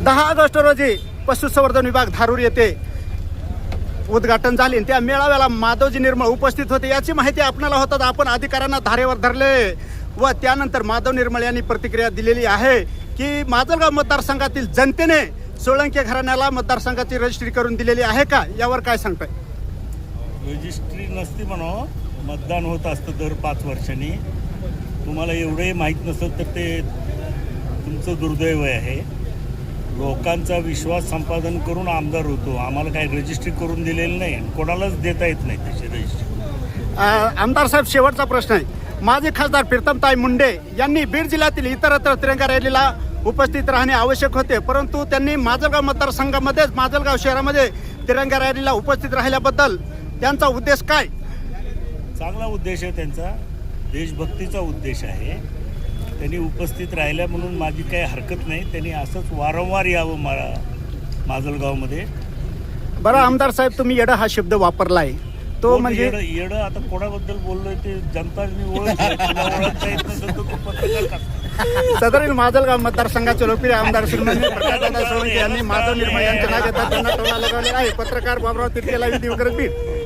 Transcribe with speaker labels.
Speaker 1: 10 August रोजी पशुसंवर्धन विभाग धारूर येथे उद्घाटन झाले. त्या मेळाव्याला माधवजी निर्मळ उपस्थित होते. याची माहिती आपल्याला होतात. आपण अधिकाऱ्यांना धारेवर धरले व त्यानंतर माधव निर्मळ यांनी प्रतिक्रिया दिलेली आहे की माजलगाव मतदारसंघातील जनतेने सोळंके घराण्याला मतदारसंघाची रजिस्ट्री करून दिलेली आहे का, यावर काय सांगताय?
Speaker 2: रजिस्ट्री नसती म्हणा, मतदान होत असतं दर 5 वर्षांनी. तुम्हाला एवढंही माहीत नसेल तर ते तुमचं दुर्दैव आहे. लोकांचा विश्वास संपादन करून आमदार होतो. आम्हाला काही रजिस्ट्री करून दिलेली नाही, कोणालाच देता येत नाही तशी रजिस्ट्री.
Speaker 1: आमदार साहेब, शेवटचा प्रश्न आहे. माजी खासदार प्रीतमताई मुंडे यांनी बीड जिल्ह्यातील इतरत्र तिरंगा रॅलीला उपस्थित राहणे आवश्यक होते, परंतु त्यांनी माजलगाव मतदारसंघामध्येच माजलगाव शहरामध्ये तिरंगा रॅलीला उपस्थित राहिल्याबद्दल त्यांचा उद्देश काय?
Speaker 2: चांगला उद्देश आहे त्यांचा, देशभक्तीचा उद्देश आहे. त्यांनी उपस्थित राहिल्या म्हणून माझी काही हरकत नाही. त्यांनी असंच वारंवार यावं माजलगावमध्ये.
Speaker 1: बरं आमदार साहेब, तुम्ही येडा हा शब्द वापरला आहे, तो म्हणजे
Speaker 2: येडं आता कोणाबद्दल बोललोय ते जनताने ओळखता येत नसेल तर तो पत्रकार करतो.
Speaker 1: सदरील माजलगाव मतदारसंघाचे लोकप्रिय आमदार श्रीमंत प्रकाशदादा सोळंके यांनी माधव निर्मळ यांच्या नाव घेतात त्यांना टोला लगावलेला आहे. पत्रकार बाबराव तिरकेला, बीड.